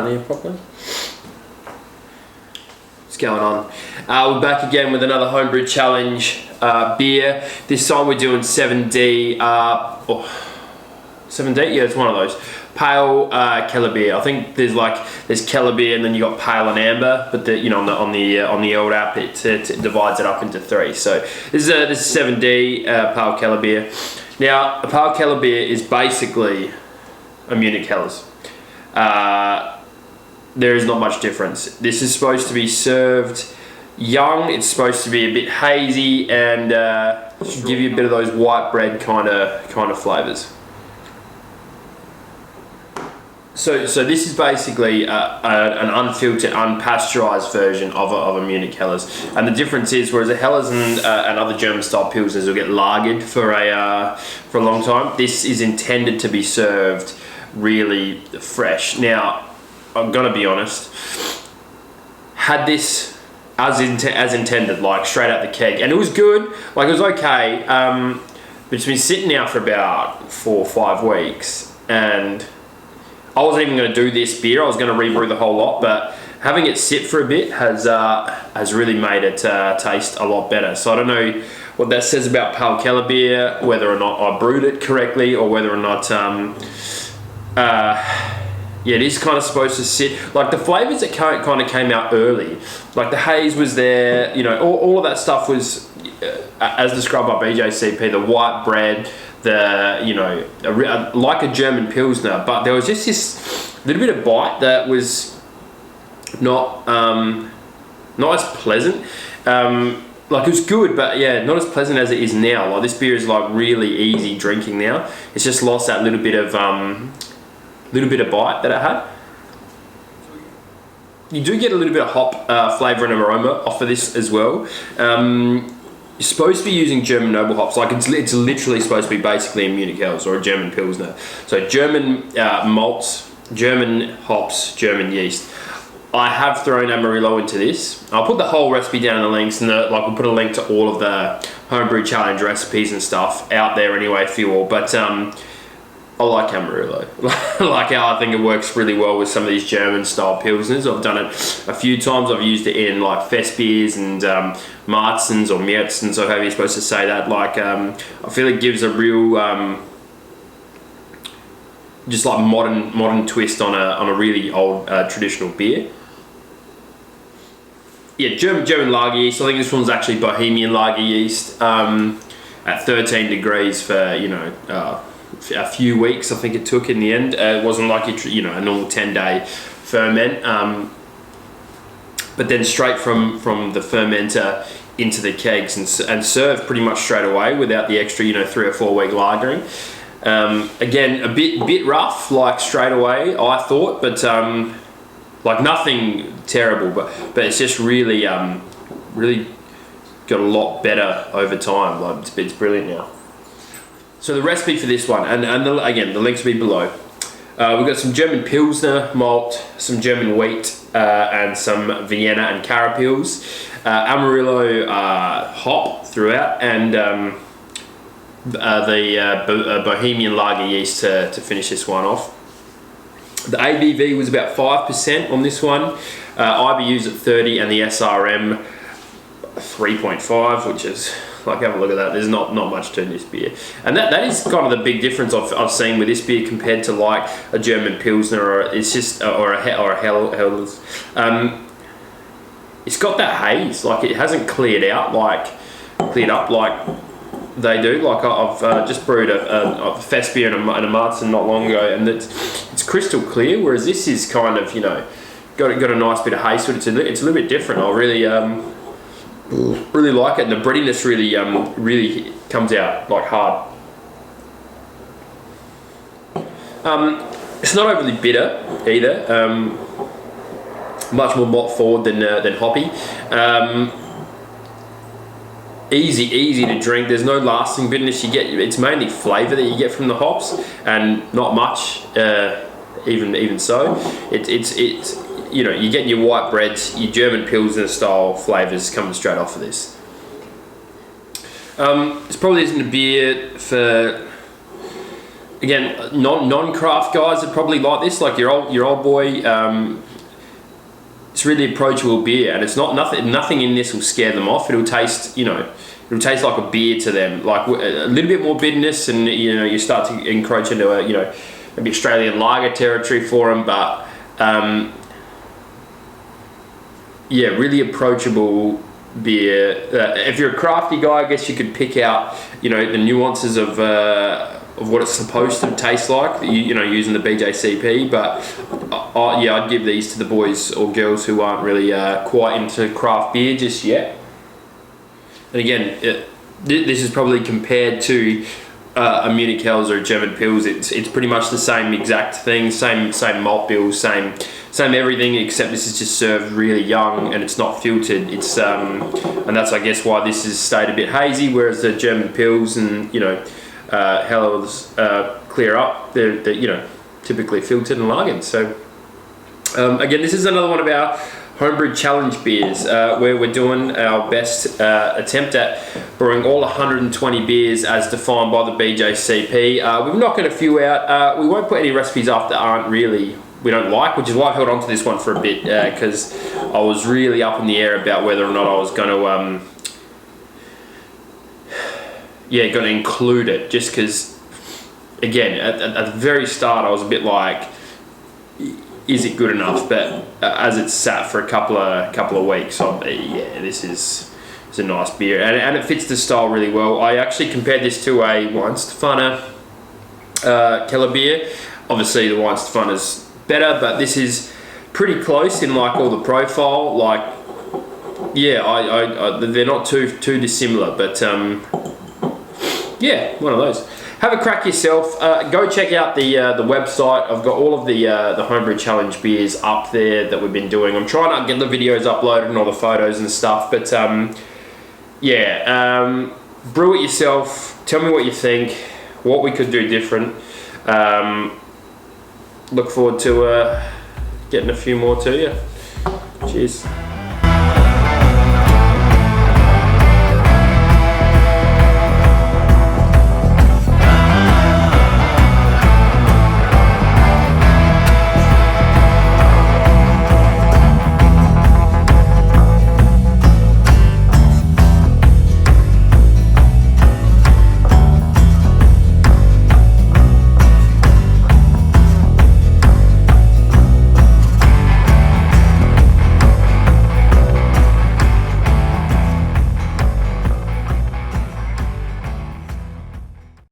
down here properly. What's going on? We're back again with another homebrew challenge beer. This time we're doing 7D. 7D? Yeah, it's one of those. Pale Kellerbier. I think there's Kellerbier and then you got pale and amber, but on the old app it divides it up into three. So this is 7D Pale Kellerbier. Now a Pale Kellerbier is basically a Munich Helles. There is not much difference. This is supposed to be served young. It's supposed to be a bit hazy and give you a bit of those white bread kind of flavors. So this is basically an unfiltered, unpasteurized version of a Munich Helles, and the difference is, whereas a Helles and other German style pilsners will get lagered for a long time, this is intended to be served really fresh. Now, I'm gonna be honest, had this as intended, like straight out the keg, and it was good, like it was okay, but it's been sitting now for about 4 or 5 weeks, and I wasn't even going to do this beer. I was going to rebrew the whole lot, but having it sit for a bit has really made it taste a lot better. So I don't know what that says about Pale Kellerbier, whether or not I brewed it correctly, or whether or not it is kind of supposed to sit. Like the flavors that kind of came out early, like the haze was there, all of that stuff was as described by BJCP, the white bread, like a German Pilsner, but there was just this little bit of bite that was not as pleasant. Like it was good, but yeah, not as pleasant as it is now. Like this beer is like really easy drinking now. It's just lost that little bit of bite that it had. You do get a little bit of hop flavour and aroma off of this as well. You're supposed to be using German noble hops. Like it's literally supposed to be basically a Munich Helles or a German Pilsner. So German malts, German hops, German yeast. I have thrown Amarillo into this. I'll put the whole recipe down in the links, and we'll put a link to all of the homebrew challenge recipes and stuff out there anyway for you all. But I like Amarillo. Like how I think it works really well with some of these German style Pilsners. I've done it a few times. I've used it in like fest beers and Marzens or Märtzens, or however you're supposed to say that. Like I feel it gives a real just like modern twist on a really old traditional beer. Yeah, German lager yeast. I think this one's actually Bohemian lager yeast at 13 degrees for a few weeks. I think it took in the end. It wasn't like a normal 10-day ferment, but then straight from the fermenter into the kegs and served pretty much straight away without the extra 3 or 4 week lagering. Again, a bit rough, like straight away I thought, but like nothing terrible, but it's just really got a lot better over time. Like it's brilliant now. So the recipe for this one, and again, the links will be below. We've got some German Pilsner malt, some German wheat, and some Vienna and Cara Pils. Amarillo hop throughout, and the Bohemian lager yeast to finish this one off. The ABV was about 5% on this one. IBU's at 30, and the SRM 3.5, which is, like, have a look at that. There's not much to this beer, and that is kind of the big difference I've seen with this beer compared to like a German Pilsner, or it's just or a Helles. It's got that haze, like it hasn't cleared up like they do. Like I've just brewed a fest beer and a Marzen not long ago, and it's crystal clear, whereas this is kind of got a nice bit of haze to it. It's a little bit different. I really like it, and the breadiness really comes out like hard. It's not overly bitter either. Much more malt forward than hoppy. Easy to drink. There's no lasting bitterness you get. It's mainly flavour that you get from the hops, and not much. Even so, it's you get your white breads, your German Pilsner style flavours coming straight off of this. This probably isn't a beer for again, non-craft guys are probably like this, like your old boy. It's really approachable beer, and it's nothing in this will scare them off. It'll taste, it'll taste like a beer to them, like a little bit more bitterness, and you start to encroach into maybe Australian lager territory for them, but really approachable beer. If you're a crafty guy, I guess you could pick out the nuances of what it's supposed to taste like, using the BJCP, but I'd give these to the boys or girls who aren't really quite into craft beer just yet. And again, this is probably compared to a Munich Helles or a German Pils. It's pretty much the same exact thing, same malt bills, same everything, except this is just served really young and it's not filtered. It's and that's, I guess, why this is stayed a bit hazy, whereas the German Pils and Helles clear up. They're typically filtered and lagered. So again, this is another one of our Homebrew challenge beers, where we're doing our best attempt at brewing all 120 beers as defined by the BJCP. We've knocked a few out. We won't put any recipes up that we don't like, which is why I've held on to this one for a bit, because I was really up in the air about whether or not I was going to include it, just because, again, at the very start I was a bit like, is it good enough? But as it's sat for a couple of weeks, this is a nice beer, and it fits the style really well. I actually compared this to a Weihenstephaner Kellerbier. Obviously the Weihenstephaner's better, but this is pretty close in like all the profile. Like, they're not too dissimilar, but one of those. Have a crack yourself. Go check out the website. I've got all of the Homebrew Challenge beers up there that we've been doing. I'm trying to get the videos uploaded and all the photos and stuff, but brew it yourself. Tell me what you think, what we could do different. Look forward to getting a few more to you. Cheers.